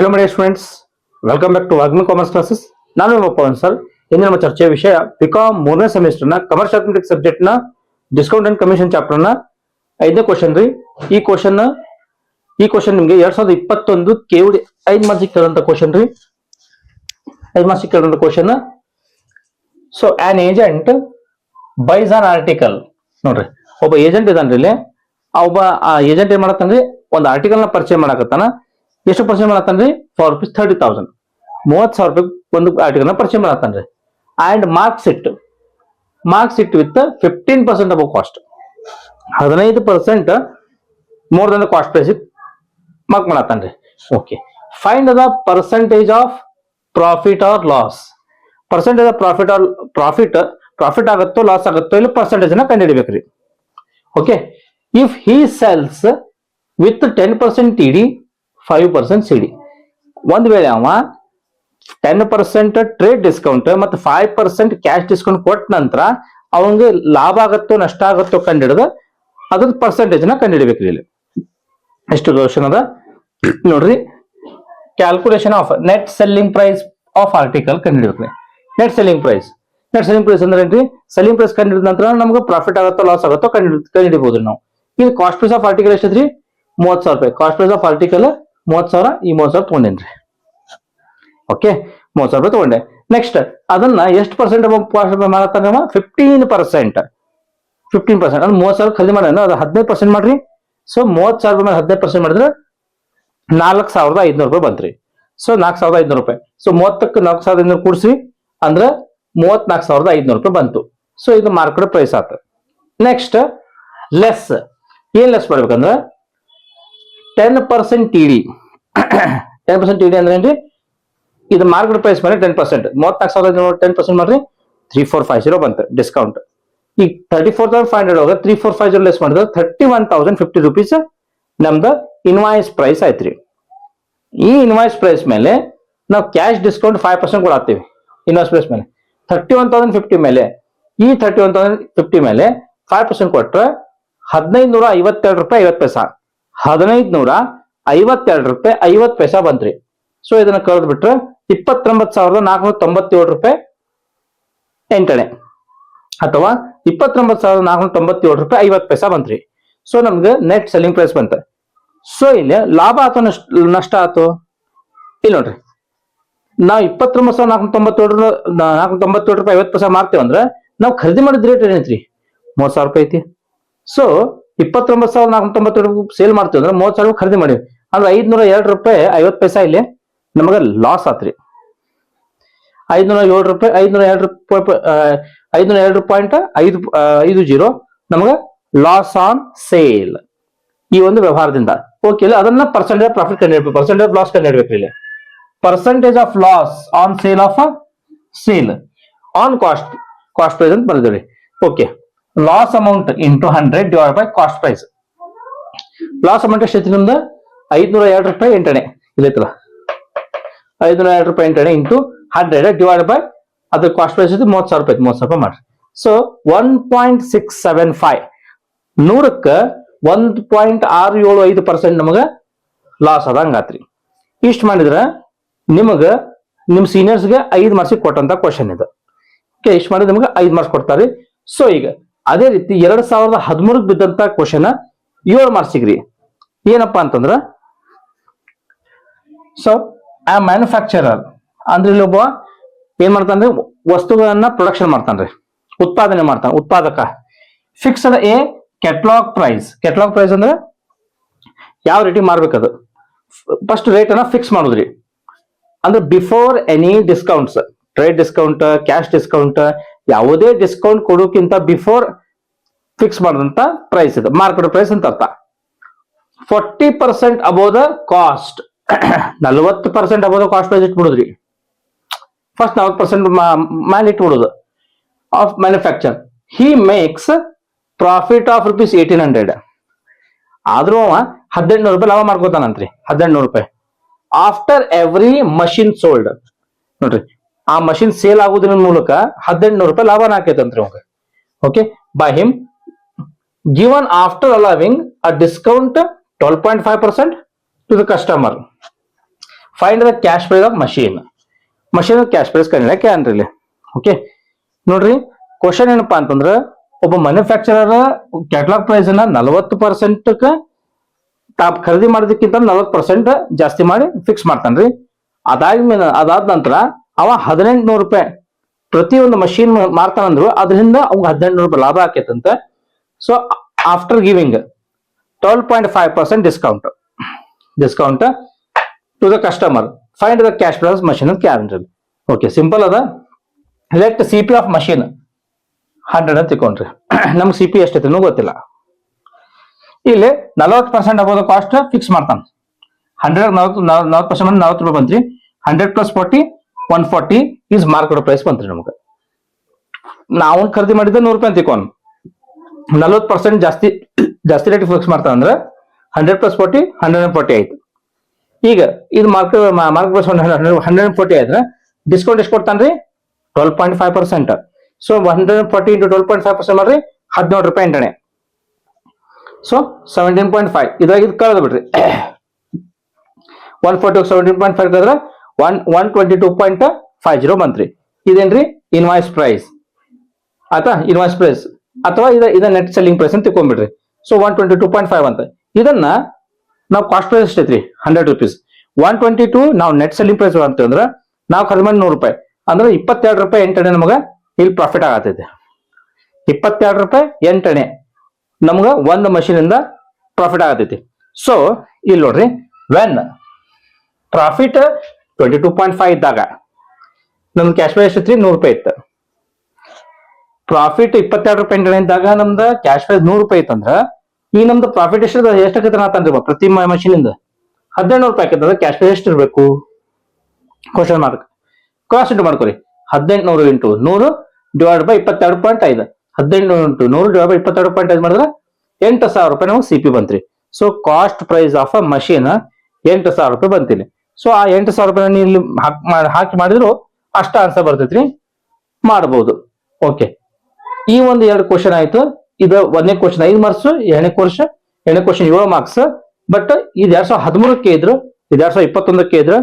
Hello my students, welcome back to Vagmi commerce classes. ನಾನು ನಿಮ್ಮ Pavan sir. ಇಂದು ನಮ್ಮ ಚರ್ಚೆಯ ವಿಷಯ ಬಿಕಾಮ್ 3ನೇ ಸೆಮಿಸ್ಟರ್ ನ ಕಮರ್ಸ್ ಅರ್ಥಮೆಟಿಕ್ಸ್ ಸಬ್ಜೆಕ್ಟ್ ನ ಡಿಸ್ಕೌಂಟ್ ಅಂಡ್ ಕಮಿಷನ್ ಚಾಪ್ಟರ್ ನ 5ನೇ ಕ್ವಶನ್ ರೀ. ಈ ಕ್ವಶನ್ ನಿಮಗೆ 2021 KUD 5 ಮಾರ್ಕ್ಸ್ ಕೇಳುವಂತ ಕ್ವಶನ್ ರೀ. 5 ಮಾರ್ಕ್ಸ್ ಕೇಳುವಂತ question. So an agent buys an article. ನೋಡ್ರಿ, ಒಬ್ಬ ಏಜೆಂಟ್ ಇದಾನ್ರಿ ಇಲ್ಲಿ. ಒಬ್ಬ ಏಜೆಂಟ್ ಏನ್ ಮಾಡತ್ತಾನ್ರಿ, ಒಂದು ಆರ್ಟಿಕಲ್ ನ ಪರಿಚಯ ಮಾಡಕತ್ತಾನ. ಎಷ್ಟು ಪರ್ಚೇಸ್ ಮಾಡತ್ತಾನ್ರಿ? For rupees 30,000. 30,000 ರೂಪಾಯಿ ಒಂದು ಆರ್ಟಿಕಲ್ ನ ಪರ್ಚೇಸ್ ಮಾಡತ್ತಾನ್ರಿ. And marks it with 15% above cost. 15% more than the cost price mark ಮಾಡತ್ತಾನ್ರಿ. Okay, find the percentage of profit or loss. Percentage of profit ಆಗುತ್ತೋ ಲಾಸ್ ಆಗುತ್ತೋ ಇಲ್ಲಿ ಪರ್ಸೆಂಟೇಜ್ ನ ಕಂಡುಹಿಡಿಬೇಕ್ರಿ. Okay, if he sells with 10% TD 5% CD. ಒಂದ್ ವೇಳೆ ಅವ 10% trade discount ಮತ್ತು 5% ಕ್ಯಾಶ್ ಡಿಸ್ಕೌಂಟ್ ಕೊಟ್ಟ ನಂತರ ಅವಂಗೆ ಲಾಭ ಆಗತ್ತೋ ನಷ್ಟ ಆಗತ್ತೋ ಕಂಡಿಡಿದ ಅದ್ರ ಪರ್ಸೆಂಟೇಜ್ ನ ಕಂಡುಹಿಡಿಬೇಕ್ರಿ. ಇಲ್ಲಿ ಎಷ್ಟು ಕ್ವಶನ್ ಅದ ನೋಡ್ರಿ. Calculation of net selling price of article ಕಂಡುಹಿಡಿಬೇಕ್ರಿ. ನೆಟ್ ಸೆಲ್ಲಿಂಗ್ ಪ್ರೈಸ್ ಅಂದ್ರೆ ಏನ್ರಿ? ಸೆಲ್ಲಿಂಗ್ ಪ್ರೈಸ್ ಕಂಡುಹಿಡಿದ ನಂತರ ನಮ್ಗೆ ಪ್ರಾಫಿಟ್ ಆಗತ್ತೋ ಲಾಸ್ ಆಗತ್ತೋ ಕಂಡುಹಿಡಿಬಹುದು ನಾವು. ಇದು ಕಾಸ್ಟ್ ಪ್ರೈಸ್ ಆಫ್ ಆರ್ಟಿಕಲ್ ಎಷ್ಟೈತ್ರಿ? 30,000 ರೂಪಾಯಿ. Cost price of article 30,000. ಈ 30,000 ತಗೊಂಡೇನ್ರಿ. ಓಕೆ, 30,000 ರೂಪಾಯಿ ತಗೊಂಡೆ. ನೆಕ್ಸ್ಟ್ ಅದನ್ನ ಎಷ್ಟು ಪರ್ಸೆಂಟ್ ಮಾಡತ್ತಾನ? 15%. ಅಂದ್ರೆ 30,000 ಖರೀದಿ ಮಾಡೋಣ, ಅದು 15% ಮಾಡ್ರಿ. ಸೊ 30,000 ರೂಪಾಯಿ 15% ಮಾಡಿದ್ರೆ 4,500 ರೂಪಾಯಿ ಬಂತ್ರಿ. ಸೊ 4,500 ರೂಪಾಯಿ. ಸೊ 30ಕ್ಕೆ 4,500 ಕೂಡಿಸ್ರಿ ಅಂದ್ರೆ 34,500 ರೂಪಾಯಿ ಬಂತು. ಸೊ ಇದು ಮಾರ್ಕೆಟ್ ಪ್ರೈಸ್ ಆತ. Next less. ಏನ್ ಲೆಸ್ ಮಾಡ್ಬೇಕಂದ್ರೆ 10% TD. 10% TD ಅಂದ್ರೆ ಏನ್ರಿ? ಇದು ಮಾರ್ಕೆಟ್ ಪ್ರೈಸ್ ಮೇಲೆ 10%. 34,500 10% ಮಾಡ್ರಿ 3450 ಬಂತು ಡಿಸ್ಕೌಂಟ್. ಈಗ 34,500 ಹೋಗ 3450 ಲೆಸ್ ಮಾಡಿದ್ರೆ 31,050 ರೂಪೀಸ್ ನಮ್ದು ಇನ್ವಾಯ್ಸ್ ಪ್ರೈಸ್ ಆಯ್ತ್ರಿ. ಈ ಇನ್ವಾಯ್ಸ್ ಪ್ರೈಸ್ ಮೇಲೆ ನಾವು ಕ್ಯಾಶ್ ಡಿಸ್ಕೌಂಟ್ 5% ಕೊಡಾತೀವಿ. ಇನ್ವಾಯ್ಸ್ ಪ್ರೈಸ್ ಮೇಲೆ 31,050 ಮೇಲೆ, ಈ 31,050 ಮೇಲೆ 5% ಕೊಟ್ರೆ 1,552 ರೂಪಾಯಿ 50 ಪೈಸಾ. 1,552 ರೂಪಾಯಿ 50 ಪೈಸಾ ಬಂತ್ರಿ. ಸೊ ಇದನ್ನ ಕಳೆದು ಬಿಟ್ರೆ 29,497 ರೂಪಾಯಿ 8 ಅಥವಾ 29,497 ರೂಪಾಯಿ 50 ಪೈಸಾ ಬಂತ್ರಿ. ಸೊ ನಮ್ಗೆ ನೆಟ್ ಸೆಲ್ಲಿಂಗ್ ಪ್ರೈಸ್ ಬಂತ. ಸೊ ಇಲ್ಲಿ ಲಾಭ ಆತೋ ನಷ್ಟ ಆತೋ? ಇಲ್ಲಿ ನೋಡ್ರಿ, ನಾವು 29,497 ರೂಪಾಯಿ 50 ಪೈಸಾ ಮಾರ್ತೀವಿ ಅಂದ್ರೆ ನಾವು ಖರೀದಿ ಮಾಡಿದ ರೇಟ್ ಏನೈತ್ರಿ? 30,000 ರೂಪಾಯಿ ಐತಿ. ಸೊ 29,497 ಸೇಲ್ ಮಾಡ್ತೀವಿ ಅಂದ್ರೆ 30,000 ಖರೀದಿ ಮಾಡಿವಿ ಅಂದ್ರೆ 502 ರೂಪಾಯಿ 50 ಪೈಸಾ ಇಲ್ಲಿ ನಮಗ ಲಾಸ್ ಆತ್ರಿ. 502.50 ನಮಗ ಲಾಸ್ ಆನ್ ಸೇಲ್ ಈ ಒಂದು ವ್ಯವಹಾರದಿಂದ. ಓಕೆ, ಅದನ್ನ ಪರ್ಸೆಂಟೇಜ್ ಪ್ರಾಫಿಟ್ ಕಂಡುಹಿಡಬೇಕು, ಪರ್ಸೆಂಟೇಜ್ ಲಾಸ್ ಕಂಡುಹಿಡಬೇಕು. ಇಲ್ಲಿ percentage of loss on sale of sale on cost price ಅಂತ ಬಂದಿದ್ದೀವಿ. Okay, loss amount into 100 divide by cost price. Loss amount ಎಷ್ಟೈತಿ ನಮ್ದು? 502 ರೂಪಾಯಿ 8 ಇಲ್ಲೈತಲ್ಲ, 502 ರೂಪಾಯಿ 8 ಇಂಟು 100 ಡಿವೈಡ್ ಬೈ ಅದ್ರ ಕಾಸ್ಟ್ ಪ್ರೈಸ್ 30,000 ರೂಪಾಯಿ. 30,000 ರೂಪಾಯಿ ಮಾಡ್ರಿ. ಸೊ 1.675 100ಕ್ಕೆ 1.675% ನಮಗ ಲಾಸ್ ಅದಂಗಾತ್ರಿ. ಇಷ್ಟು ಮಾಡಿದ್ರೆ ನಿಮಗ ನಿಮ್ ಸೀನಿಯರ್ಸ್ಗೆ 5 ಮಾರ್ಕ್ಸ್ ಕೊಟ್ಟಂತ ಕ್ವಶನ್ ಇದು. ಓಕೆ, ಇಷ್ಟು ಮಾಡಿದ್ರೆ ನಿಮ್ಗೆ 5 ಮಾರ್ಕ್ಸ್ ಕೊಡ್ತಾರೆ. ಸೊ ಈಗ ಅದೇ ರೀತಿ 2013 ಬಿದ್ದಂತ ಕ್ವಶನ್ 7 ಮಾರ್ಕ್ಸಿಗ್ರಿ. ಏನಪ್ಪಾ ಅಂತಂದ್ರ, ಸೊ ಆ ಮ್ಯಾನುಫ್ಯಾಕ್ಚರರ್ ಅಂದ್ರೆ ಇಲ್ಲಿ ಒಬ್ಬ ಏನ್ ಮಾಡ್ತಾನ್ರಿ? ವಸ್ತುಗಳನ್ನ ಪ್ರೊಡಕ್ಷನ್ ಮಾಡ್ತಾನ್ರಿ, ಉತ್ಪಾದನೆ ಮಾಡ್ತಾನೆ, ಉತ್ಪಾದಕ. Fixed a catalogue price. Catalogue price ಅಂದ್ರೆ ಯಾವ ರೇಟಿಗೆ ಮಾರ್ಬೇಕದು, ಫಸ್ಟ್ ರೇಟ್ ಅನ್ನ ಫಿಕ್ಸ್ ಮಾಡುದ್ರಿ. ಅಂದ್ರೆ before any discounts, trade discount, cash discount, ಯಾವುದೇ ಡಿಸ್ಕೌಂಟ್ ಕೊಡೋಕ್ಕಿಂತ ಬಿಫೋರ್ ಫಿಕ್ಸ್ ಮಾಡಿದಂತ ಪ್ರೈಸ್ ಇದು ಮಾರ್ಕೆಟ್ ಪ್ರೈಸ್ ಅಂತ ಅರ್ಥ. 40% above the cost. 40% above the cost price ಇಟ್ಬಿಡುದ್ರಿ. ಫಸ್ಟ್ 40% ಮೇಲೆ ಇಟ್ಬಿಡುದು of manufacture. He makes profit of rupees 1,800. ಆದ್ರೂ 1,800 ರೂಪಾಯಿ ಲಾಭ ಮಾಡ್ಕೋತಾನಂತ್ರಿ. 1,800 ರೂಪಾಯಿ ಆಫ್ಟರ್ ಎವ್ರಿ ಮಷಿನ್ ಸೋಲ್ಡ್. ನೋಡ್ರಿ, ಆ ಮಷಿನ್ ಸೇಲ್ ಆಗುವುದರ ಮೂಲಕ 1,800 ರೂಪಾಯಿ ಲಾಭನ ಹಾಕೈತಂತ್ರಿ ಅವಾಗ. Okay, by him given after allowing a discount 12.5% to the customer. Find the cash price of machine. Machine cash price ಕಂಡಿಡಕ್ಕೆ ಅನ್ರಿ ಇಲ್ಲಿ. ಓಕೆ ನೋಡ್ರಿ, ಕ್ವಶನ್ ಏನಪ್ಪಾ ಅಂತಂದ್ರ ಒಬ್ಬ ಮ್ಯಾನುಫ್ಯಾಕ್ಚರರ್ ಕ್ಯಾಟಲಾಗ್ ಪ್ರೈಸ್ ಅನ್ನ 40% ತಾಪ್ ಖರೀದಿ ಮಾಡೋದಕ್ಕಿಂತ 40% ಜಾಸ್ತಿ ಮಾಡಿ ಫಿಕ್ಸ್ ಮಾಡ್ತಾನ್ರಿ. ಅದಾದ ನಂತರ ಅವ 1800 ರೂಪಾಯಿ ಪ್ರತಿಯೊಂದು ಮಷೀನ್ ಮಾರ್ತಾನಂದ್ರು, ಅದರಿಂದ ಅವ್ 1800 ರೂಪಾಯಿ ಲಾಭ ಆಕೇತಂತ. So after giving 12.5% discount to the customer, find the cash price machine calendar. Okay simple ಅದ. Let C P of machine 100 ಅಂತ ತಿಳ್ಕೊಂಡ್ರಿ. ನಮ್ಗೆ ಸಿ ಪಿ ಎಷ್ಟೈತೆ ಗೊತ್ತಿಲ್ಲ. ಇಲ್ಲಿ 40% ಅಬೌವ್ ಕಾಸ್ಟ್ ಫಿಕ್ಸ್ ಮಾಡ್ತಾನೆ. 40% 40 ರೂಪಾಯಿ ಬಂತ್ರಿ. 100 + 40 140 ಈಸ್ ಮಾರ್ಕೆಟ್ ಪ್ರೈಸ್ ಬಂತ್ರಿ. ನಮ್ಗೆ ನಾವು ಖರೀದಿ ಮಾಡಿದ್ದ 100 ರೂಪಾಯಿ ತಿಳ್ಕೊಂಡು 40% ಜಾಸ್ತಿ ರೇಟ್ ಫಿಕ್ಸ್ ಮಾಡ್ತಾನೆ ಅಂದ್ರೆ 100 + 40 140 ಆಯ್ತು. ಈಗ ಇದು ಮಾರ್ಕೆಟ್ ಪ್ರೈಸ್ 140 ಆಯ್ತು. ಡಿಸ್ಕೌಂಟ್ ಎಷ್ಟು ಕೊಡ್ತಾನ್ರಿ? 12.5%. ಸೊ 140 × 12.5% ಮಾಡ್ರಿ 17 ರೂಪಾಯಿ ಎಂಟಣೆ. ಸೊ 17.5 ಇದ್ರಾಗ ಇದು ಕಳೆದು ಬಿಡ್ರಿ. 140 17.5 ಕಳೆದ್ರೆ 122.50 ಬಂತ್ರಿ. ಇದೇನ್ರಿ ಇನ್ವಾಯ್ಸ್ ಪ್ರೈಸ್ ಆಯ್ತಾ? ಇನ್ವಾಯ್ಸ್ ಪ್ರೈಸ್ ಅಥವಾ ಇದ ನೆಟ್ ಸೆಲ್ಲಿಂಗ್ ಪ್ರೈಸ್ ಅಂತ ತಿಳ್ಕೊಂಡ್ಬಿಡ್ರಿ. ಸೊ 122.5 ಅಂತ. ಇದನ್ನ ನಾವು ಕಾಸ್ಟ್ ಪ್ರೈಸ್ ಎಷ್ಟೈತ್ರಿ? 100 ರೂಪೀಸ್. 122 ನಾವು ನೆಟ್ ಸೆಲ್ಲಿಂಗ್ ಪ್ರೈಸ್ ಅಂತಂದ್ರೆ ನಾವು ಖರೀದಿ ಮಾಡಿ 100 ರೂಪಾಯಿ ಅಂದ್ರೆ 22 ರೂಪಾಯಿ ಎಂಟಣೆ ನಮಗ ಇಲ್ಲಿ ಪ್ರಾಫಿಟ್ ಆಗತೈತೆ. 22 ರೂಪಾಯಿ ಎಂಟಣೆ ನಮ್ಗ ಒಂದು ಮಷೀನ್ ಇಂದ ಪ್ರಾಫಿಟ್ ಆಗತೈತಿ. ಸೊ ಇಲ್ಲಿ ನೋಡ್ರಿ, ವೆನ್ ಪ್ರಾಫಿಟ್ 22.5 ಇದ್ದಾಗ ನಮ್ದು ಕ್ಯಾಶ್ ಪ್ರೈಸ್ ಎಷ್ಟೈತ್ರಿ? 100 ರೂಪಾಯಿ ಇತ್ತು. ಪ್ರಾಫಿಟ್ 22 ರೂಪಾಯಿ ಎಂಟಣೆ ಇದ್ದಾಗ ನಮ್ದು ಕ್ಯಾಶ್ ಪ್ರೈಸ್ 100 ರೂಪಾಯಿ ಇತ್ತಂದ್ರ ಈ ನಮ್ದು ಪ್ರಾಫಿಟ್ ಎಷ್ಟಾಗತ್ತೆ ಅಂತಂದ್ರಿ ಪ್ರತಿ ಮಷೀನ್ ಇಂದ 1700 ರೂಪಾಯಿ ಆಕೈತಂದ್ರೆ ಕ್ಯಾಶ್ ಪ್ರೈಸ್ ಎಷ್ಟು ಇರ್ಬೇಕು? Question mark. ಕ್ರಾಸ್ ಇಂಟು ಮಾಡ್ಕೊರಿ. 1800 × 100 ಡಿವೈಡ್ ಬೈ 22.5. 1800 × 100 ಡಿವೈಡ್ ಬೈ 22.5 ಮಾಡಿದ್ರೆ 8000 ರೂಪಾಯಿ ನಾವು ಸಿ ಪಿ ಬಂತ್ರಿ. So cost price of a machine 8000 ರೂಪಾಯಿ ಬಂತಿಲ್ಲ. ಸೊ ಆ 8000 ರೂಪಾಯಿ ಇಲ್ಲಿ ಹಾಕಿ ಮಾಡಿದ್ರು ಅಷ್ಟ ಆನ್ಸರ್ ಬರ್ತೈತ್ರಿ, ಮಾಡಬಹುದು. ಓಕೆ, ಈ ಒಂದು 2 ಕ್ವಶನ್ ಆಯ್ತು. ಇದು 1ನೇ ಕ್ವಶನ್ 5 ಮಾರ್ಕ್ಸ್, 2ನೇ ಕ್ವಶನ್ 7 ಮಾರ್ಕ್ಸ್. ಬಟ್ ಇದು 2013ಕ್ಕೆ ಇದ್ರು, ಇದು 2021ಕ್ಕೆ ಇದ್ರು.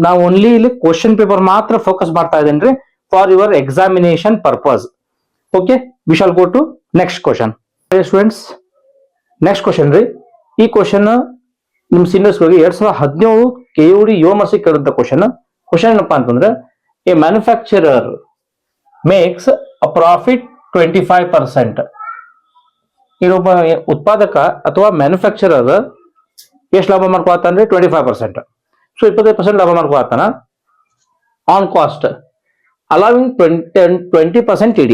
ನಾವು ಓನ್ಲಿ ಇಲ್ಲಿ ಕ್ವಶನ್ ಪೇಪರ್ ಮಾತ್ರ ಫೋಕಸ್ ಮಾಡ್ತಾ ಇದ್ದೇನ್ರಿ for your examination purpose. Okay, we shall go to next question. Students, next question ರೀ. ಈ ಕ್ವಶನ್ ನಿಮ್ ಸೀನಿಯರ್ಸ್ ಗಳಿಗೆ 2017 KUD 7 ಮಾರ್ಕ್ಸ್ ಕೇಳಿದಂತ ಕ್ವಶನ್ ಏನಪ್ಪಾ ಅಂತಂದ್ರೆ, A manufacturer makes a profit 25%. ಇನ್ನೊಬ್ಬ ಉತ್ಪಾದಕ ಅಥವಾ ಮ್ಯಾನುಫ್ಯಾಕ್ಚರರ್ ಎಷ್ಟು ಲಾಭ ಮಾಡ್ಕೊತಾನ್ರಿ? 25%. ಸೊ 25% ಲಾಭ ಮಾಡ್ಕೊತಾನ ಆನ್ ಕಾಸ್ಟ್ ಅಲೌವಿಂಗ್ 20% TD.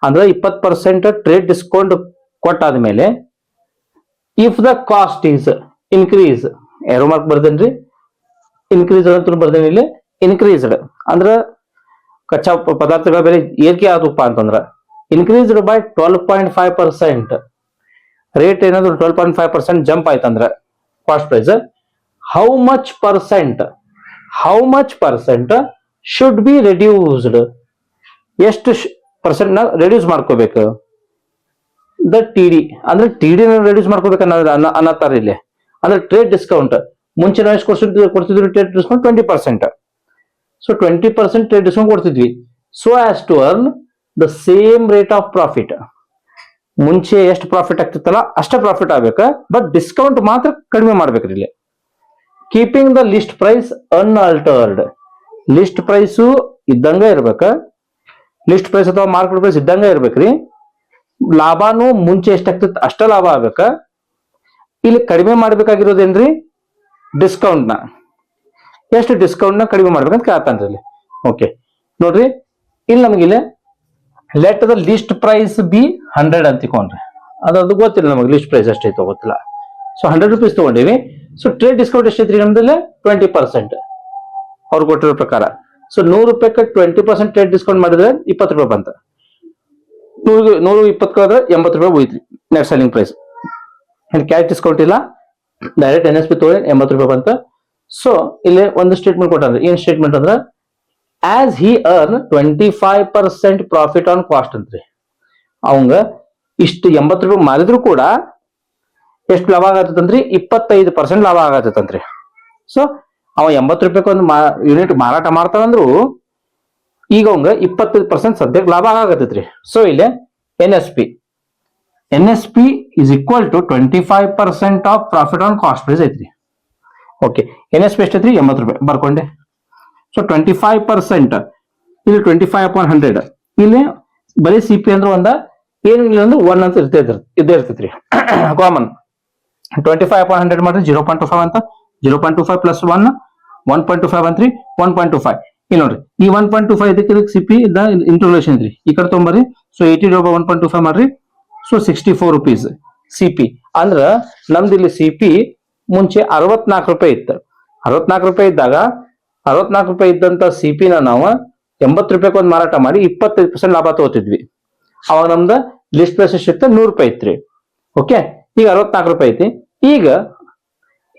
ಅಂದ್ರೆ 20% ಟ್ರೇಡ್ ಡಿಸ್ಕೌಂಟ್ ಕೊಟ್ಟಾದ್ಮೇಲೆ if the cost is increase, arrow mark ಬರ್ದೇನ್ರಿ, ಇನ್ಕ್ರೀಸ್ ಅಂತ ಬರ್ದೇನಿ ಇಲ್ಲಿ. ಇನ್ಕ್ರೀಸ್ಡ್ ಅಂದ್ರ ಕಚ್ಚಾ ಪದಾರ್ಥಗಳ ಬೆಲೆ ಏರಿಕೆ ಆದಪ್ಪ ಅಂತಂದ್ರ ಇನ್ಕ್ರೀಸ್ಡ್ ಬೈ 12.5%. ರೇಟ್ ಏನಾದ್ರು 12.5% ಜಂಪ್ ಆಯ್ತಂದ್ರ cost price how much percent should be reduced? ಎಷ್ಟು ಪರ್ಸೆಂಟ್ ನ ರೆಡ್ಯೂಸ್ ಮಾಡ್ಕೋಬೇಕು? ದ TD ಅಂದ್ರೆ TD ರೆಡ್ಯೂಸ್ ಮಾಡ್ಕೋಬೇಕು ಅನ್ನತ್ತಾರ ಇಲ್ಲಿ. ಅಂದ್ರೆ ಟ್ರೇಡ್ ಡಿಸ್ಕೌಂಟ್ ಮುಂಚೆ ನಾವು ಎಷ್ಟು ಕೊಡ್ತಿದ್ವಿ? Trade discount 20%. So 20% trade discount ಕೊಡ್ತಿದ್ವಿ. So as to earn the same rate of profit. ಮುಂಚೆ ಎಷ್ಟು ಪ್ರಾಫಿಟ್ ಆಗ್ತಿತ್ತಲ್ಲ ಅಷ್ಟೇ ಪ್ರಾಫಿಟ್ ಆಗ್ಬೇಕ, ಬಟ್ ಡಿಸ್ಕೌಂಟ್ ಮಾತ್ರ ಕಡಿಮೆ ಮಾಡ್ಬೇಕ್ರಿ ಇಲ್ಲಿ. Keeping the list price unaltered. List price ಇದ್ದಂಗ ಇರ್ಬೇಕ, ಲಿಸ್ಟ್ ಪ್ರೈಸ್ ಅಥವಾ ಮಾರ್ಕೆಟ್ ಪ್ರೈಸ್ ಇದ್ದಂಗ ಇರ್ಬೇಕ್ರಿ. ಲಾಭನೂ ಮುಂಚೆ ಎಷ್ಟಾಗ್ತಿತ್ತು ಅಷ್ಟೇ ಲಾಭ ಆಗ್ಬೇಕ. ಇಲ್ಲಿ ಕಡಿಮೆ ಮಾಡ್ಬೇಕಾಗಿರೋದೇನ್ರಿ? ಡಿಸ್ಕೌಂಟ್ ನ. ಎಷ್ಟು ಡಿಸ್ಕೌಂಟ್ ನ ಕಡಿಮೆ ಮಾಡ್ಬೇಕಂತ ಕೇಳ್ತಾನ್ರಿ ಇಲ್ಲಿ. ಓಕೆ ನೋಡ್ರಿ, ಇಲ್ಲಿ ನಮಗಿಲ್ಲಿ let the list price be 100 ಅಂತ ತಿಳ್ಕೊಂಡ್ರಿ. ಅದು ಗೊತ್ತಿಲ್ಲ ನಮಗೆ ಲಿಸ್ಟ್ ಪ್ರೈಸ್ ಎಷ್ಟೈತೋ ಗೊತ್ತಿಲ್ಲ. ಸೊ 100 ರೂಪೀಸ್ ತಗೊಂಡಿವಿ. ಸೊ ಟ್ರೇಡ್ ಡಿಸ್ಕೌಂಟ್ ಎಷ್ಟೈತ್ರಿ ನಮ್ದಲ್ಲಿ? 20% ಅವ್ರು ಕೊಟ್ಟಿರೋ ಪ್ರಕಾರ. ಸೊ 100 ರೂಪಾಯಿಗೆ 20% ಟ್ರೇಡ್ ಡಿಸ್ಕೌಂಟ್ ಮಾಡಿದ್ರೆ 20 ರೂಪಾಯಿ ಬಂತ. 120 ಕಳೆದ್ರೆ 80 ರೂಪಾಯಿ ಹೋಯ್ತ್ರಿ net selling price. Cash discount ಇಲ್ಲ, ಡೈರೆಕ್ಟ್ NSP ತಗೊಳ್ಳಿ 80 ರೂಪಾಯಿ ಬಂತ. ಸೊ ಇಲ್ಲಿ ಒಂದು ಸ್ಟೇಟ್ಮೆಂಟ್ ಕೊಟ್ಟಾರೆ. ಏನ್ ಸ್ಟೇಟ್ಮೆಂಟ್ ಅಂದ್ರೆ, as he earn 25% profit on cost ಅಂತ್ರಿ. ಅವಂಗ ಇಷ್ಟು 80 ರೂಪಾಯಿ ಮಾರಿದ್ರು ಕೂಡ ಎಷ್ಟು ಲಾಭ ಆಗತ್ತಂತ್ರಿ? 25% ಲಾಭ ಆಗತ್ತಂತ್ರಿ. ಸೊ ಅವ 80 ರೂಪಾಯಿ ಒಂದು ಯೂನಿಟ್ ಮಾರಾಟ ಮಾಡ್ತಾನಂದ್ರು ಈಗ ಅವಂಗ 25% ಸದ್ಯಕ್ಕೆ ಲಾಭ ಆಗತೈತ್ರಿ. ಸೊ ಇಲ್ಲಿ NSP is equal to 25% of profit on cost price ಐತ್ರಿ. ಓಕೆ, NSP ಎಷ್ಟೈತ್ರಿ? 80 ರೂಪಾಯಿ ಬರ್ಕೊಂಡೆ. ಸೊ 25%, ಇಲ್ಲಿ 25/100, ಇಲ್ಲಿ ಬರೀ CP ಅಂದ್ರೆ ಏನು ಇಲ್ಲ ಅಂದ್ರೆ 1 ಅಂತ ಇದ್ದೇ ಇರ್ತೈತ್ರಿ ಕಾಮನ್. 25/100 ಮಾಡಿದ್ರೆ 0.25 ಅಂತ, 0.25 ಪ್ಲಸ್ 1 1.25 ಅಂತ್ರಿ, 1.25. ಇಲ್ಲಿ ನೋಡ್ರಿ, ಈ 1.25 ಇದಕ್ಕೆ CP ಇಂಟರ್ಲೇಷನ್ ಐತ್ರಿ, ಈ ಕಡೆ ತೊಂಬರ್ರಿ. ಸೊ 80/1.25 ಮಾಡ್ರಿ. So 64 rupees CP. ಅಂದ್ರ ನಮ್ದು ಇಲ್ಲಿ CP ಮುಂಚೆ 64 ರೂಪಾಯಿ ಇತ್ತು. 64 ರೂಪಾಯಿ ಇದ್ದಾಗ 64 ರೂಪಾಯಿ ಇದ್ದಂತ CP ನಾವು 80 ರೂಪಾಯಿ ಒಂದು ಮಾರಾಟ ಮಾಡಿ 25% ಲಾಭ ತಗೋತಿದ್ವಿ. ಅವಾಗ ನಮ್ದು ಲಿಸ್ಟ್ ಪ್ರೈಸ್ ಎಷ್ಟಿತ್ತು? 100 ರೂಪಾಯಿ ಇತ್ರಿ. ಓಕೆ, ಈಗ 64 ರೂಪಾಯಿ ಐತಿ. ಈಗ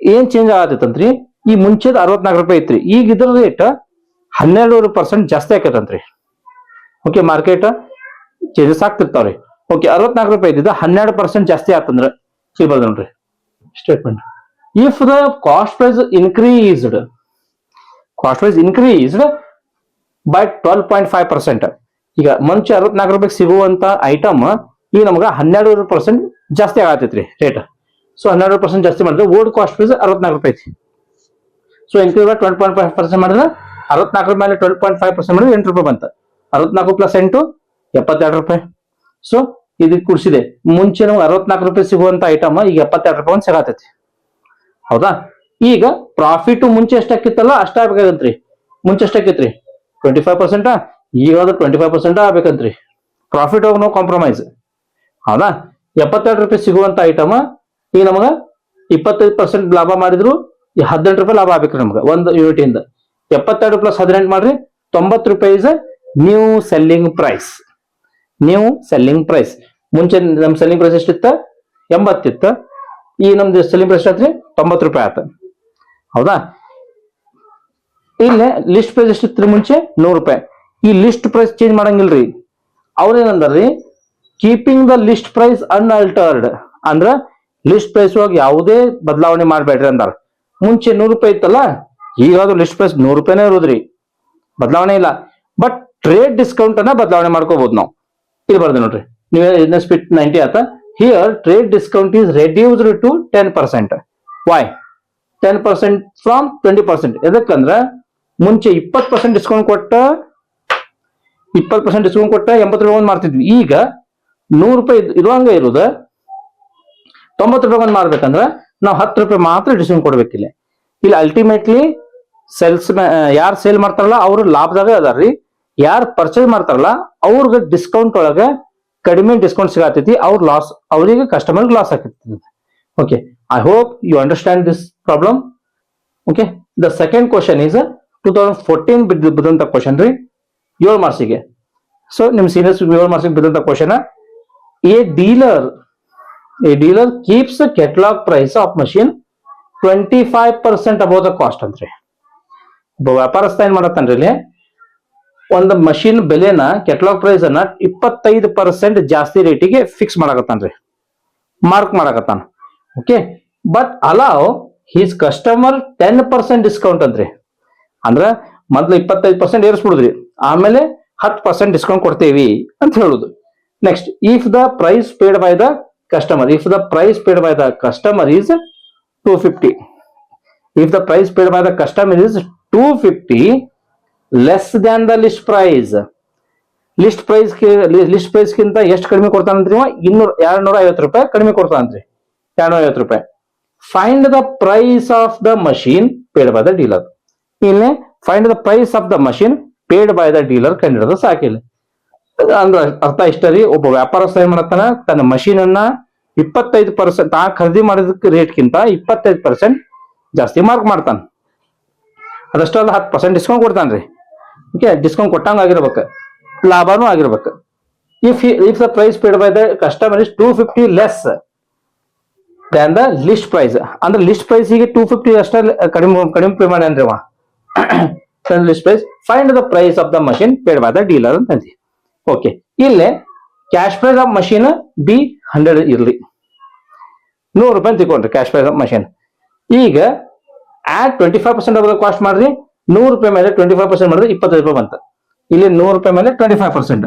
ಏನ್ ಚೇಂಜ್ ಆಗತ್ತಂತ್ರಿ, ಈ ಮುಂಚೆದ 64 ರೂಪಾಯಿ ಇತ್ರಿ, ಈಗ ಇದ್ರ ರೇಟ್ 12% ಜಾಸ್ತಿ ಆಕೈತಂತ್ರಿ. ಓಕೆ, ಮಾರ್ಕೆಟ್ ಚೇಂಜಸ್ ಆಗ್ತಿರ್ತಾವ್ರಿ. ಓಕೆ, 64 ರೂಪಾಯಿ ಇದ್ದಿದ್ದ 12% ಜಾಸ್ತಿ ಆತಂದ್ರ ಇಲ್ಲಿ ಬರ್ದ ನೋಡ್ರಿ statement. If the cost price increased by 12.5%, ಈಗ ಮುಂಚೆ 64 ರೂಪಾಯಿ ಸಿಗುವಂತ ಐಟಮ್ ಈಗ ನಮ್ಗೆ 12% ಜಾಸ್ತಿ ಆಗತೈತ್ರಿ ರೇಟ್. ಸೊ 12% ಜಾಸ್ತಿ ಮಾಡಿದ್ರೆ ಓಲ್ಡ್ ಕಾಸ್ಟ್ ಪ್ರೈಸ್ 64 ರೂಪಾಯಿ ಐತಿ. ಸೊ ಇನ್ಕ್ರೀಸ್ ಬೈ 12.5% ಮಾಡಿದ್ರೆ 64 ಮೇಲೆ 12.5% ಮಾಡಿದ್ರೆ 8 ರೂಪಾಯಿ ಬಂತ. 64 ಪ್ಲಸ್ 8 72 ರೂಪಾಯಿ. ಸೊ ಇದಕ್ಕೆ ಕೂಡಿಸಿದೆ, ಮುಂಚೆ ನಮ್ಗೆ 64 ರೂಪಾಯಿ ಸಿಗುವಂತ ಐಟಮ್ ಈಗ 72 ರೂಪಾಯಿ ಒಂದು ಸಿಗತೈತಿ. ಹೌದಾ? ಈಗ ಪ್ರಾಫಿಟ್ ಮುಂಚೆ ಎಷ್ಟಾಕಿತ್ತಲ್ಲ ಅಷ್ಟ ಆಗ್ಬೇಕಾಗತ್ರಿ. ಮುಂಚೆ ಎಷ್ಟಾಕಿತ್ರಿ? 25%. ಈಗ 25% ಆಗ್ಬೇಕಂತ್ರಿ. ಪ್ರಾಫಿಟ್ ಹೋಗಿ ನೋ ಕಾಂಪ್ರಮೈಸ್. ಹೌದಾ? 72 ರೂಪಾಯಿ ಸಿಗುವಂತ ಐಟಮ್ ಈಗ ನಮಗ 25% ಲಾಭ ಮಾಡಿದ್ರು 18 ರೂಪಾಯಿ ಲಾಭ ಆಗ್ಬೇಕ್ರಿ ನಮ್ಗೆ ಒಂದು ಯೂನಿಟ್. 72 ಪ್ಲಸ್ 18 ಮಾಡ್ರಿ 90 ರೂಪಾಯಿ ಇಸ್ ನ್ಯೂ ಸೆಲ್ಲಿಂಗ್ ಪ್ರೈಸ್. ಮುಂಚೆ ನಮ್ ಸೆಲ್ಲಿಂಗ್ ಪ್ರೈಸ್ ಎಷ್ಟಿತ್ತ? 80 ಇತ್ತ. ಈ ನಮ್ದು ಸೆಲ್ಲಿಂಗ್ ಪ್ರೈಸ್ ಆತ್ರಿ 90 ರೂಪಾಯಿ ಆತ. ಹೌದಾ? ಇಲ್ಲೇ ಲಿಸ್ಟ್ ಪ್ರೈಸ್ ಎಷ್ಟಿತ್ರಿ? ಮುಂಚೆ 100 ರೂಪಾಯಿ. ಈ ಲಿಸ್ಟ್ ಪ್ರೈಸ್ ಚೇಂಜ್ ಮಾಡಂಗಿಲ್ರಿ. ಅವ್ರೇನಂದ್ರಿ, ಕೀಪಿಂಗ್ ದ ಲಿಸ್ಟ್ ಪ್ರೈಸ್ ಅನ್ಅಲ್ಟರ್ಡ್, ಅಂದ್ರ ಲಿಸ್ಟ್ ಪ್ರೈಸ್ ಒಳಗೆ ಯಾವುದೇ ಬದಲಾವಣೆ ಮಾಡ್ಬೇಡ್ರಿ ಅಂದಾರ. ಮುಂಚೆ 100 ರೂಪಾಯಿ ಇತ್ತಲ್ಲ, ಈಗ ಅದು ಲಿಸ್ಟ್ ಪ್ರೈಸ್ 100 ರೂಪಾಯಿನೇ ಇರೋದ್ರಿ, ಬದಲಾವಣೆ ಇಲ್ಲ. ಬಟ್ ಟ್ರೇಡ್ ಡಿಸ್ಕೌಂಟ್ ಅನ್ನ ಬದಲಾವಣೆ ಮಾಡ್ಕೋಬಹುದು ನಾವು. ಇಲ್ಲಿ ಬರ್ದೆ ನೋಡ್ರಿ, ನೀವು NSP 90 ಆತ. Here trade discount is reduced to 10%. Why 10% from 20%? ಎದಕ್ಕಂದ್ರ ಮುಂಚೆ 20% ಡಿಸ್ಕೌಂಟ್ ಕೊಟ್ಟ 80 ರೂಪಾಯಿ ಒಂದು ಮಾಡ್ತಿದ್ವಿ. ಈಗ 100 ರೂಪಾಯಿ ಇರುವಂಗ ಇರುದ 90 ರೂಪಾಯಿ ಒಂದು ಮಾಡ್ಬೇಕಂದ್ರ ನಾವು 10 ರೂಪಾಯಿ ಮಾತ್ರ ಡಿಸ್ಕೌಂಟ್ ಕೊಡ್ಬೇಕಿಲ್ಲ. ಇಲ್ಲಿ ಅಲ್ಟಿಮೇಟ್ಲಿ ಯಾರು ಸೇಲ್ ಮಾಡ್ತಾರಲ್ಲ ಅವ್ರು ಲಾಭದಾಗ ಅದಾರ್ರಿ. ಯಾರು ಪರ್ಚೇಸ್ ಮಾಡ್ತಾರಲ್ಲ ಅವ್ರಿಗೆ ಡಿಸ್ಕೌಂಟ್ ಒಳಗ ಕಡಿಮೆ ಡಿಸ್ಕೌಂಟ್ ಸಿಗತೈತಿ. ಅವರಿಗೆ ಕಸ್ಟಮರ್ ಲಾಸ್ ಆಗ್ತೈತಿ. Okay, I hope you understand this problem. Okay, the second question is 2014 ಬಿದ್ದಂತ ಕ್ವಶನ್ ರೀ, 7 ಮಾರ್ಕ್ಸಿಗೆ. ಸೊ ನಿಮ್ ಸೀನಿಯರ್ಸ್ 7 ಮಾರ್ಕ್ಸಿಗೆ ಬಿದ್ದಂತ question. A dealer keeps catalogue price of machine 25% above the cost ಅಂತ್ರಿ. ಒಬ್ಬ ವ್ಯಾಪಾರಸ್ಥ ಏನ್ ಮಾಡತ್ತಾನ್ರಿ, ಇಲ್ಲಿ ಒಂದು ಮಷೀನ್ ಬೆಲೆನ ಕೆಟಲಾಗ್ ಪ್ರೈಸ್ ಅನ್ನ 25% ಜಾಸ್ತಿ ರೇಟಿಗೆ ಫಿಕ್ಸ್ ಮಾಡಕತ್ತಾನ್ರಿ, ಮಾರ್ಕ್ ಮಾಡಕತ್ತಾನ. Okay, but allow his customer 10% discount ಅಂತ್ರಿ. ಅಂದ್ರ ಮೊದ್ಲು 25% ಏರಿಸ್ಬಿಡುದ್ರಿ, ಆಮೇಲೆ 10% ಡಿಸ್ಕೌಂಟ್ ಕೊಡ್ತೇವಿ ಅಂತ ಹೇಳುದು. Next, if the price paid by the customer is 250, if the price paid by the customer is 250 less than the list price, list price ಗಿಂತ ಎಷ್ಟು ಕಡಿಮೆ ಕೊಡ್ತಾನಂತ್ರಿ? 250 ರೂಪಾಯಿ ಕಡಿಮೆ ಕೊಡ್ತಾನಂತ್ರಿ, 250 ರೂಪಾಯಿ. Find the price of the machine paid by the dealer. ಇಲ್ಲಿ find the price of the machine paid by the dealer ಕಂಡಿಡೋದು ಸಾಕಿಲ್ಲ. ಅಂದ್ರ ಅರ್ಥ ಇಷ್ಟ ರೀ, ಒಬ್ಬ ವ್ಯಾಪಾರಸ್ಥ ಏನ್ ಮಾಡತ್ತಾನ, ತನ್ನ ಮಷೀನ್ ಅನ್ನ 25% ತಾ ಖರೀದಿ ಮಾಡಿದ ರೇಟ್ಗಿಂತ 25% ಜಾಸ್ತಿ ಮಾರ್ಕ್ ಮಾಡ್ತಾನ. ಅದಷ್ಟ ಅಲ್ಲ 10% ಡಿಸ್ಕೌಂಟ್ ಕೊಡ್ತಾನ್ರಿ. ಓಕೆ, ಡಿಸ್ಕೌಂಟ್ ಕೊಟ್ಟಂಗ ಆಗಿರ್ಬೇಕು, ಲಾಭನೂ ಆಗಿರ್ಬೇಕು. If the price paid by the customer is 250 less than the list price, ಅಂದ್ರೆ ಲಿಸ್ಟ್ ಪ್ರೈಸ್ ಗೆ 250 ಅಷ್ಟ ಕಡಿಮೆ ಪೇ ಮಾಡ್ಯಾನ್ರಿ ಅವ. List price, find the price of the machine paid by the dealer ಅಂತ ಅಂದಿ. ಓಕೆ, ಇಲ್ಲೇ cash price of machine be 100 ಇರ್ಲಿ, 100 ರೂಪಾಯಿ ತಿಳ್ಕೊಂಡ್ರಿ ಕ್ಯಾಶ್ ಪ್ರೈಸ್ ಆಫ್ ಮಷೀನ್. ಈಗ ಆಟ್ 25% ಆಫ್ ದ ಕಾಸ್ಟ್ ಮಾಡ್ರಿ, 100 ರೂಪಾಯಿ ಮೇಲೆ 25% ಮಾಡಿದ್ರೆ 25 ರೂಪಾಯಿ ಬಂತ. ಇಲ್ಲಿ 100 ರೂಪಾಯಿ ಮೇಲೆ 25%,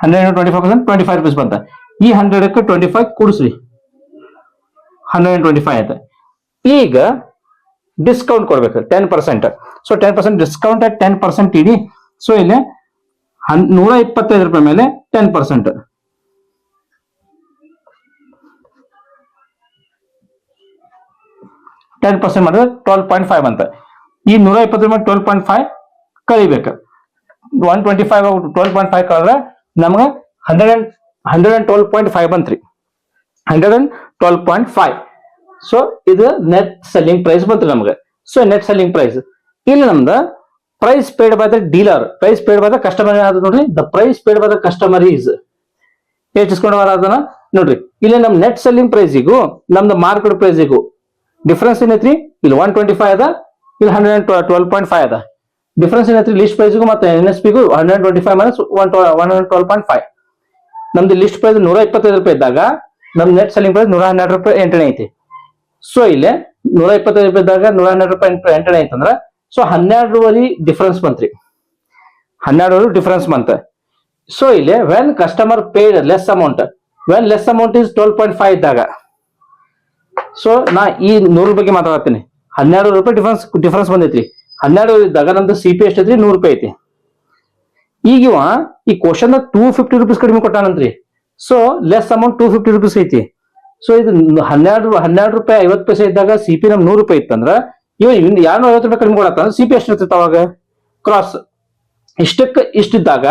125% 25 ರೂಪೀಸ್ ಬಂತ. ಈ 100ಕ್ಕೆ 25 ಕೂಡಿಸ್ರಿ, 125 ಆಯ್ತು. ಈಗ ಡಿಸ್ಕೌಂಟ್ ಕೊಡ್ಬೇಕು 10%. So 10% discount at 10% ED. So ಇಲ್ಲಿ 125 ರೂಪಾಯಿ ಮೇಲೆ 10%, 10% ಮಾಡಿದ್ರೆ 12.5 ಅಂತ. ಈ 120 ಮೇಲೆ 12.5 ಕಳಿಬೇಕು. 125 12.5 ಕಳೆದ್ರೆ ನಮ್ಗೆ 112.5 ಬಂತ್ರಿ, 112.5. ಸೊ ಇದು ನೆಟ್ ಸೆಲ್ಲಿಂಗ್ ಪ್ರೈಸ್ ಬಂತ್ರಿ ನಮ್ಗೆ. ಸೊ ನೆಟ್ ಸೆಲ್ಲಿಂಗ್ ಪ್ರೈಸ್ ಇಲ್ಲಿ ನಮ್ದು price paid by the dealer, price paid by the customer ಏನಾದ್ರು ನೋಡ್ರಿ. The price paid by the customer is ಹೆಚ್ಚಿಸ್ಕೊಂಡು ಬರೋದನ್ನ ನೋಡ್ರಿ. ಇಲ್ಲಿ ನಮ್ ನೆಟ್ ಸೆಲ್ಲಿಂಗ್ ಪ್ರೈಸಿಗೂ ನಮ್ದು ಮಾರ್ಕೆಟ್ ಪ್ರೈಸಿಗೂ ಡಿಫ್ರೆನ್ಸ್ ಏನೈತ್ರಿ? ಇಲ್ಲಿ 125 ಅದ, ಇಲ್ಲಿ 112.5 ಅದ. ಡಿಫ್ರೆನ್ಸ್ ಏನೈತ್ರಿ? ಲಿಸ್ಟ್ ಪ್ರೈಸ್ಗೂ ಮತ್ತೆ NSPಗೂ 125 ಮೈನಸ್ 112.5. ನಮ್ದು ಲಿಸ್ಟ್ ಪ್ರೈಸ್ 125 ರೂಪಾಯಿ ಇದ್ದಾಗ ನಮ್ ನೆಟ್ ಸೆಲ್ಲಿಂಗ್ ಪ್ರೈಸ್ 112 ರೂಪಾಯಿ ಎಂಟನೇ ಐತಿ. ಸೊ ಇಲ್ಲಿ 125 ರೂಪಾಯಿ ಇದ್ದಾಗ 112 ರೂಪಾಯಿ ಎಂಟನೇ ಐತಂದ್ರ ಸೊ 12 ಡಿಫರೆನ್ಸ್ ಬಂತ್ರಿ, 12 ಡಿಫರೆನ್ಸ್ ಬಂತ. ಸೊ ಇಲ್ಲಿ when customer paid less amount, when less amount is 12.5 ಇದ್ದಾಗ, ಸೊ ನಾ ಈ 100 ಬಗ್ಗೆ ಮಾತಾಡ್ತೀನಿ. 12 ರೂಪಾಯಿ ಡಿಫರೆನ್ಸ್ ಬಂದೈತ್ರಿ. 12 ಇದ್ದಾಗ ನಮ್ದು CP ಎಷ್ಟೈತ್ರಿ? 100 ರೂಪಾಯಿ ಐತಿ. ಈಗ ಈ ಕ್ವಶನ್ 250 ರೂಪೀಸ್ ಕಡಿಮೆ ಕೊಟ್ಟಾನಂತ್ರಿ. ಸೊ ಲೆಸ್ ಅಮೌಂಟ್ 250 ರೂಪೀಸ್ ಐತಿ. ಸೊ ಇದು 12 ರೂಪಾಯಿ 50 ಪೈಸೆ ಇದ್ದಾಗ CP ನಮ್ 100 ರೂಪಾಯಿ ಇತ್ತಂದ್ರ ಇವ 250 ರೂಪಾಯಿ ಕಡಿಮೆ ಕೊಡತ್ತ CP ಎಷ್ಟು ಇರ್ತೈತೆ ಅವಾಗ? ಕ್ರಾಸ್ ಇಷ್ಟಕ್ಕೆ ಇಷ್ಟಿದ್ದಾಗ,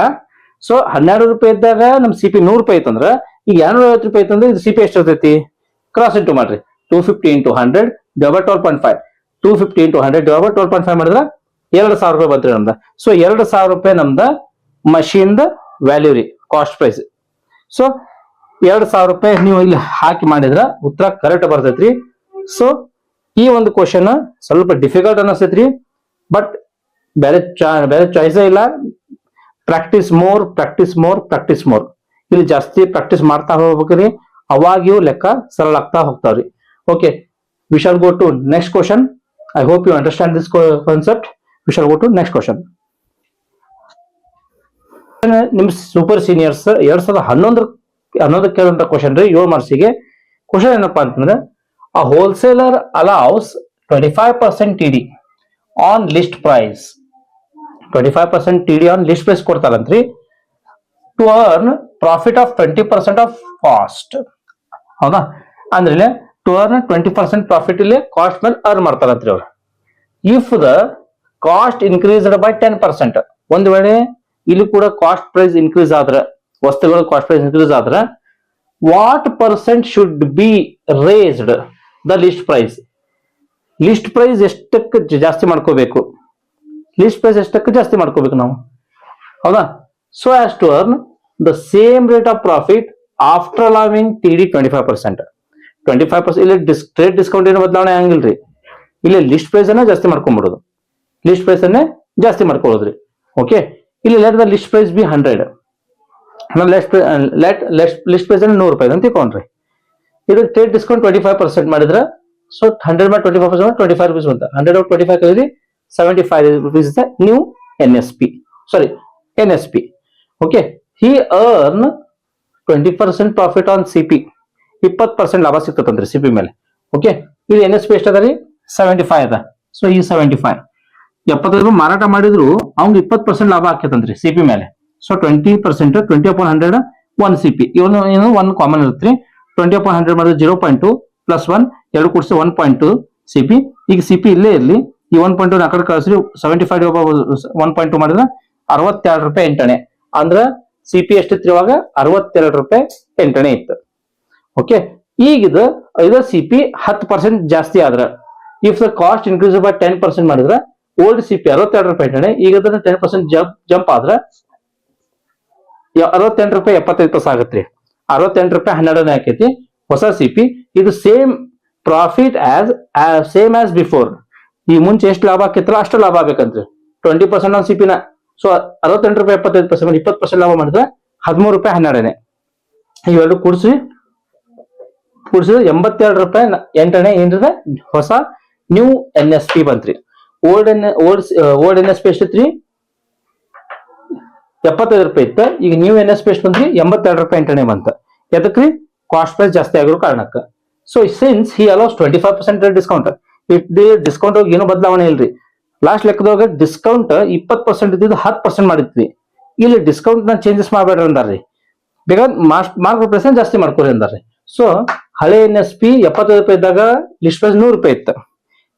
ಸೊ 12 ರೂಪಾಯಿ ಇದ್ದಾಗ ನಮ್ CP 100 ರೂಪಾಯಿ ಐತಂದ್ರ ಈಗ 250 ರೂಪಾಯಿ ಐತಂದ್ರೆ ಇದು CP ಎಷ್ಟು ಇರ್ತೈತಿ? ಕ್ರಾಸ್ ಇಂಟು ಮಾಡ್ರಿ. 250 into 100 ಡಿವೈಡ್ 12.5, 250 into 100 ಡಿವೈಡ್ 12.5 ಮಾಡಿದ್ರೆ 2000 ರೂಪಾಯಿ ಬಂತ್ರಿ ನಮ್ದ. ಸೊ 2000 ರೂಪಾಯಿ ನಮ್ದ ಮಷೀನ್ ವ್ಯಾಲ್ಯೂ ರೀ, ಕಾಸ್ಟ್ ಪ್ರೈಸ್. ಸೊ 2000 ರೂಪಾಯಿ ನೀವು ಇಲ್ಲಿ ಹಾಕಿ ಮಾಡಿದ್ರ ಉತ್ತರ ಕರೆಕ್ಟ್ ಬರ್ತೈತ್ರಿ. ಸೊ ಈ ಒಂದು ಕ್ವಶನ್ ಸ್ವಲ್ಪ ಡಿಫಿಕಲ್ಟ್ ಅನಿಸ್ತೈತ್ರಿ, ಬಟ್ ಬೇರೆ ಚಾಯ್ಸೇ ಇಲ್ಲ. Practice more, practice more, practice more. ಇಲ್ಲಿ ಜಾಸ್ತಿ ಪ್ರಾಕ್ಟೀಸ್ ಮಾಡ್ತಾ ಹೋಗ್ಬೇಕ್ರಿ, ಅವಾಗಿಯೂ ಲೆಕ್ಕ ಸರಳ ಆಗ್ತಾ ಹೋಗ್ತಾವ್ರಿ. Okay, we shall go to next question. I hope you understand this concept. We shall go to next question. ನಿಮ್ ಸೂಪರ್ ಸೀನಿಯರ್ಸ್ 2011 ಕೇಳುವಂತ ಕ್ವಶನ್ ರೀ, 7 ಮಾರ್ಕ್ಸಿಗೆ. ಕ್ವಶನ್ ಏನಪ್ಪಾ ಅಂತಂದ್ರೆ, a wholesaler allows 25% TD on list price. 25% TD on list price ಕೊಡ್ತಾರಂತ್ರಿ, to earn profit of 20% of cost. ಹೌದಾ? ಅಂದ್ರೆ ಇಲ್ಲಿ ಟು ಅರ್ನ್ 20% ಪ್ರಾಫಿಟ್ ಇಲ್ಲಿ ಕಾಸ್ಟ್ ಮೇಲೆ ಅರ್ನ್ ಮಾಡ್ತಾರಂತ್ರಿ ಅವ್ರು. If the cost increased by 10%, ಒಂದ್ ವೇಳೆ ಇಲ್ಲಿ ಕೂಡ ಕಾಸ್ಟ್ ಪ್ರೈಸ್ ಇನ್ಕ್ರೀಸ್ ಆದ್ರ, ವಸ್ತುಗಳ ಕಾಸ್ಟ್ ಪ್ರೈಸ್ ಇನ್ಕ್ರೀಸ್ ಆದ್ರ, what percent should be raised the list price? List price ಎಷ್ಟಕ್ಕೆ ಜಾಸ್ತಿ ಮಾಡ್ಕೋಬೇಕು? ಲಿಸ್ಟ್ ಪ್ರೈಸ್ ಎಷ್ಟಕ್ಕೆ ಜಾಸ್ತಿ ಮಾಡ್ಕೋಬೇಕು ನಾವು? ಹೌದಾ? So as to earn the same rate of profit after allowing TD 25%. 25% ಇಲ್ಲಿ ಟ್ರೇಡ್ ಡಿಸ್ಕೌಂಟ್ ಏನು ಬದಲಾವಣೆ ಆಗಂಗಿಲ್ರಿ. ಇಲ್ಲಿ ಲಿಸ್ಟ್ ಪ್ರೈಸ್ ಅನ್ನ ಜಾಸ್ತಿ ಮಾಡ್ಕೊಂಡ್ಬಿಡೋದು, ಲಿಸ್ಟ್ ಪ್ರೈಸ್ ಅನ್ನೇ ಜಾಸ್ತಿ ಮಾಡ್ಕೊಳ್ಳೋದ್ರಿ. ಓಕೆ, ಇಲ್ಲಿ let the list price be 100. List price ಅನ್ನ 100 ರೂಪಾಯಿ ಅಂತ ತಿಳ್ಕೊಂಡ್ರಿ. ಇದು ಟ್ರೇಡ್ ಡಿಸ್ಕೌಂಟ್ 25% ಮಾಡಿದ್ರೆ, ಸೊ 100 ಮೇಲೆ 25% 25 ರೂಪೀಸ್ ಬಂತ. 100 out 25 ಕಳಿದ್ರಿ 75 rupees is the new NSP. Okay, he earn 20% profit on CP. 20% ಲಾಭ ಸಿಗ್ತದಂತ್ರಿ CP ಮೇಲೆ. ಓಕೆ, ಇಲ್ಲಿ NSP ಎಷ್ಟ ಅದ ರೀ? 75 ಅದ. ಸೊ ಈ 75 75 ಮಾರಾಟ ಮಾಡಿದ್ರು ಅವ್ನ್ 20% ಲಾಭ ಆಕೇತಂತ್ರಿ CP ಮೇಲೆ. So 20% 20/100 1 CP. ಏನು 1 ಕಾಮನ್ ಇರುತ್ತೆ. 20/100 ಮಾಡಿದ್ರೆ 0.2 ಪ್ಲಸ್ 1 2 ಕೂಡಿಸಿ 1.2 CP. ಈಗ CP ಇಲ್ಲೇ ಇರ್ಲಿ, ಈ 1.2 ಆ ಕಡೆ ಕಳಿಸ್ರಿ. 75 1.2 ಮಾಡಿದ್ರೆ 62 ರೂಪಾಯಿ ಎಂಟಣೆ. ಅಂದ್ರ CP ಎಷ್ಟಿತ್ತು ಇವಾಗ? 62 ರೂಪಾಯಿ ಎಂಟಣೆ ಇತ್ತು. ಓಕೆ, ಈಗ ಇದು CP 10% ಜಾಸ್ತಿ ಆದ್ರ, if the cost increase by 10% ಮಾಡಿದ್ರೆ ಓಲ್ಡ್ CP 62 ರೂಪಾಯಿ ಎಂಟಣೆ. ಈಗ ಅದನ್ನ 10% ಜಂಪ್ ಆದ್ರ 68 ರೂಪಾಯಿ 75 ಪೈಸೆ ಆಗತ್ರಿ. 68 ರೂಪಾಯಿ 12 ಆಕೈತಿ ಹೊಸ CP. ಇದು same profit same as before. ಈ ಮುಂಚೆ ಎಷ್ಟು ಲಾಭ ಆಕೈತಲ್ಲ ಅಷ್ಟು ಲಾಭ ಆಗ್ಬೇಕಂತ್ರಿ. 20% ಆನ್ CP ನ. ಸೊ 68 ರೂಪಾಯಿ 75 ಪೈಸೆ 20% ಲಾಭ ಮಾಡಿದ್ರೆ 13 ರೂಪಾಯಿ 12. ಇವೆರಡು ಕೂಡಿಸಿ ಕೂಡಿಸಿದ್ರೆ 82 ರೂಪಾಯಿ ಎಂಟನೇ ಏನ್ರದ ಹೊಸ ನ್ಯೂ NSP ಬಂತ್ರಿ. ಓಲ್ಡ್ NSP ಎಷ್ಟಿತ್ರಿ 75 ರೂಪಾಯಿ ಇತ್ತು. ಈಗ ನ್ಯೂ NSP ಎಷ್ಟು ಬಂದ್ರಿ 82 ರೂಪಾಯಿ ಎಂಟನೇ ಬಂತ. ಎದಕ್ರಿ ಕಾಸ್ಟ್ ಪ್ರೈಸ್ ಜಾಸ್ತಿ ಆಗಿರೋ ಕಾರಣಕ್ಕ. So since he allows 25% discount, discount ಏನು ಬದಲಾವಣೆ ಇಲ್ರಿ. ಲಾಸ್ಟ್ ಲೆಕ್ಕದೊಳಗ ಡಿಸ್ಕೌಂಟ್ 20% ಇದ್ದಿದ್ದು 10% ಮಾಡಿದ್ವಿ. ಇಲ್ಲಿ ಡಿಸ್ಕೌಂಟ್ ನ ಚೇಂಜಸ್ ಮಾಡಬೇಡ್ರಿ ಅಂದಾರ್ರಿ. ಬೇಕಾದ್ರೆ ಮಾರ್ಕೆಟ್ ಪ್ರೈಸ್ ಜಾಸ್ತಿ ಮಾಡ್ಕೊರಿ ಅಂದಾರ್ರಿ. ಸೊ ಹಳೆ NSP 75 ರೂಪಾಯಿ ಇದ್ದಾಗ ಲಿಸ್ಟ್ ಪ್ರೈಸ್ 100 ರೂಪಾಯಿ ಇತ್ತು.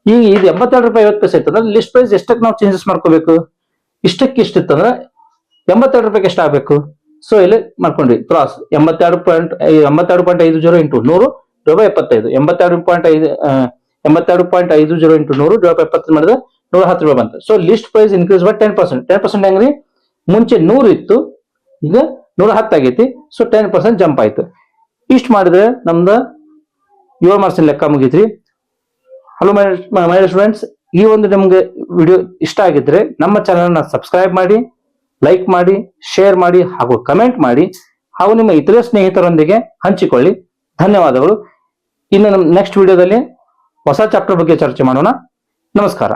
ಈಗ ಇದು 82 ರೂಪಾಯಿ 50 ಪೈಸೆ ಇತ್ತು ಅಂದ್ರೆ ಲಿಸ್ಟ್ ಪ್ರೈಸ್ ಎಷ್ಟಕ್ಕೆ ನಾವು ಚೇಂಜಸ್ ಮಾಡ್ಕೋಬೇಕು, ಇಷ್ಟಕ್ಕೆ ಇಷ್ಟಿತ್ತು ಅಂದ್ರೆ 82 ರೂಪಾಯಿಗೆ ಎಷ್ಟು ಆಗ್ಬೇಕು. ಸೊ ಇಲ್ಲಿ ಮಾಡ್ಕೊಂಡ್ರಿ ಕ್ರಾಸ್ 82.50 ಇಂಟು 100 / 75. 82.50 ಇಂಟು 100 / 75 ಮಾಡಿದ್ರೆ 110 ರೂಪಾಯಿ ಬಂತು. So list price increase by 10%. 10% ಹೆಂಗ್ರಿ, ಮುಂಚೆ 100 ಇತ್ತು, ಈಗ 110 ಆಗೈತಿ. ಸೊ 10% ಜಂಪ್ ಆಯ್ತು. ಇಷ್ಟು ಮಾಡಿದ್ರೆ ನಮ್ದು 7 ಮಾರ್ಕ್ಸ್ ಲೆಕ್ಕ ಮುಗೀತ್ರಿ. ಹಲೋ ಮೈ ಸ್ಟೂಡೆಂಟ್ಸ್, ಈ ಒಂದು ನಿಮ್ಗೆ ವಿಡಿಯೋ ಇಷ್ಟ ಆಗಿದ್ರೆ ನಮ್ಮ ಚಾನಲ್ ನ ಸಬ್ಸ್ಕ್ರೈಬ್ ಮಾಡಿ, ಲೈಕ್ ಮಾಡಿ, ಶೇರ್ ಮಾಡಿ ಹಾಗೂ ಕಮೆಂಟ್ ಮಾಡಿ ಹಾಗೂ ನಿಮ್ಮ ಇತರ ಸ್ನೇಹಿತರೊಂದಿಗೆ ಹಂಚಿಕೊಳ್ಳಿ. ಧನ್ಯವಾದಗಳು. ಇನ್ನು ನಮ್ಮ ನೆಕ್ಸ್ಟ್ ವಿಡಿಯೋದಲ್ಲಿ ಹೊಸ ಚಾಪ್ಟರ್ ಬಗ್ಗೆ ಚರ್ಚೆ ಮಾಡೋಣ. ನಮಸ್ಕಾರ.